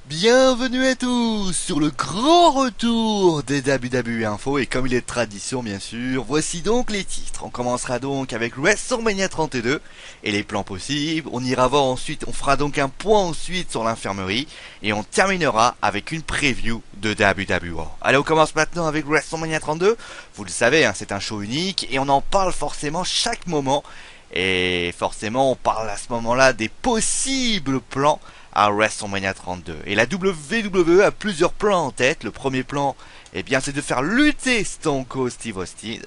Bienvenue à tous sur le grand retour des WWE Info et comme il est de tradition bien sûr, voici donc les titres. On commencera donc avec WrestleMania 32 et les plans possibles. On ira voir ensuite, on fera donc un point ensuite sur l'infirmerie et on terminera avec une preview de WWE. Allez, on commence maintenant avec WrestleMania 32. Vous le savez, hein, c'est un show unique et on en parle forcément chaque moment. Et forcément, on parle à ce moment-là des possibles plans à WrestleMania 32. Et la WWE a plusieurs plans en tête. Le premier plan, eh bien, c'est de faire lutter Stone Cold Steve Austin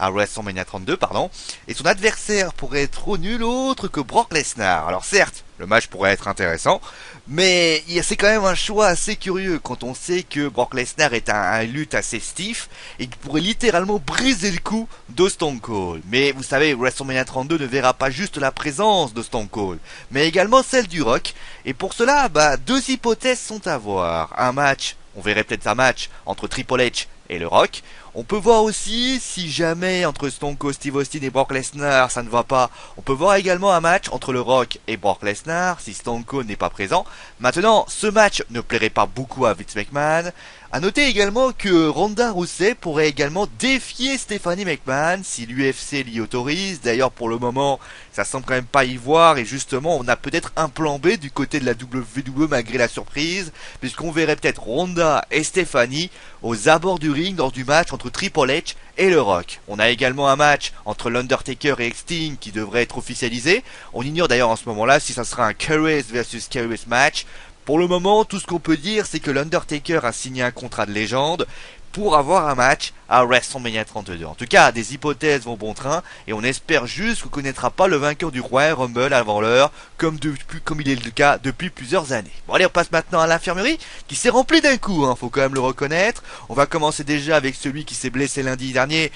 à WrestleMania 32, pardon. Et son adversaire pourrait être nul autre que Brock Lesnar. Alors certes, le match pourrait être intéressant, mais c'est quand même un choix assez curieux quand on sait que Brock Lesnar est un lutte assez stiff et qui pourrait littéralement briser le cou de Stone Cold. Mais vous savez, WrestleMania 32 ne verra pas juste la présence de Stone Cold, mais également celle du Rock. Et pour cela, deux hypothèses sont à voir. Un match, on verrait peut-être un match entre Triple H et le Rock. On peut voir aussi, si jamais entre Stone Cold Steve Austin et Brock Lesnar ça ne va pas, on peut voir également un match entre le Rock et Brock Lesnar si Stone Cold n'est pas présent. Maintenant, ce match ne plairait pas beaucoup à Vince McMahon. À noter également que Ronda Rousey pourrait également défier Stephanie McMahon si l'UFC l'y autorise. D'ailleurs, pour le moment, ça semble quand même pas y voir et justement, on a peut-être un plan B du côté de la WWE malgré la surprise, puisqu'on verrait peut-être Ronda et Stephanie aux abords du ring lors du match entre Triple H et le Rock. On a également un match entre l'Undertaker et Sting qui devrait être officialisé. On ignore d'ailleurs en ce moment-là si ça sera un Kyrus versus Kyrus match. Pour le moment, tout ce qu'on peut dire, c'est que l'Undertaker a signé un contrat de légende pour avoir un match à WrestleMania 32. En tout cas, des hypothèses vont bon train et on espère juste qu'on ne connaîtra pas le vainqueur du Royal Rumble avant l'heure, comme il est le cas depuis plusieurs années. Bon allez, on passe maintenant à l'infirmerie qui s'est remplie d'un coup, faut quand même le reconnaître. On va commencer déjà avec celui qui s'est blessé lundi dernier,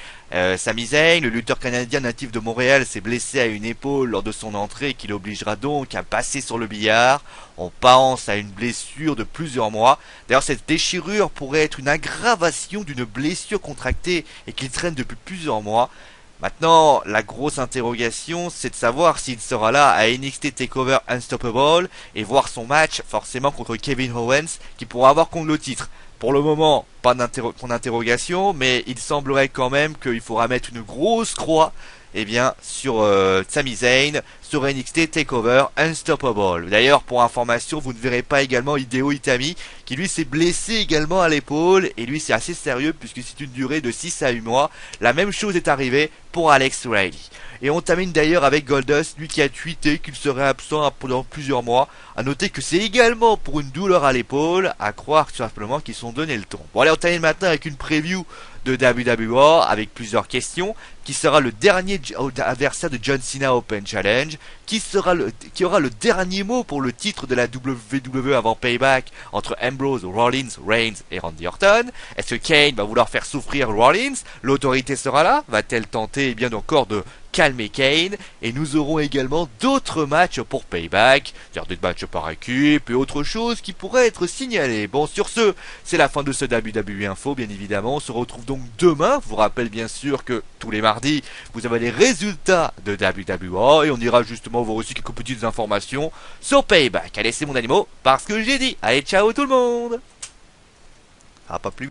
Sami Zayn, le lutteur canadien natif de Montréal, s'est blessé à une épaule lors de son entrée qui l'obligera donc à passer sur le billard. On pense à une blessure de plusieurs mois. D'ailleurs, cette déchirure pourrait être une aggravation d'une blessure contractée et qu'il traîne depuis plusieurs mois. Maintenant, la grosse interrogation, c'est de savoir s'il sera là à NXT TakeOver Unstoppable et voir son match forcément contre Kevin Owens qui pourra avoir contre le titre. Pour le moment, pas d'interrogation, mais il semblerait quand même qu'il faudra mettre une grosse croix sur Sami Zayn sur NXT TakeOver Unstoppable. D'ailleurs, pour information, vous ne verrez pas également Hideo Itami qui lui s'est blessé également à l'épaule et lui c'est assez sérieux puisque c'est une durée de 6 à 8 mois. La même chose est arrivée pour Alex Riley. Et on termine d'ailleurs avec Goldust, lui qui a tweeté qu'il serait absent pendant plusieurs mois. À noter que c'est également pour une douleur à l'épaule, à croire tout simplement qu'ils sont donné le ton. Bon allez, on termine maintenant avec une preview de WWE avec plusieurs questions. Qui sera le dernier adversaire de John Cena Open Challenge? Qui aura le dernier mot pour le titre de la WWE avant Payback entre Ambrose, Rollins, Reigns et Randy Orton? Est-ce que Kane va vouloir faire souffrir Rollins? L'autorité sera là? Va-t-elle tenter encore de calmer Kane? Et nous aurons également d'autres matchs pour Payback, c'est-à-dire des matchs par équipe et autre chose qui pourraient être signalés. Bon, sur ce, c'est la fin de ce WWE Info, bien évidemment. On se retrouve donc demain. Je vous rappelle bien sûr que tous les mardis, vous avez les résultats de WWE et on ira justement voir aussi quelques petites informations sur Payback. Allez, c'est mon animaux parce que j'ai dit. Allez, ciao tout le monde. Ah, pas plus.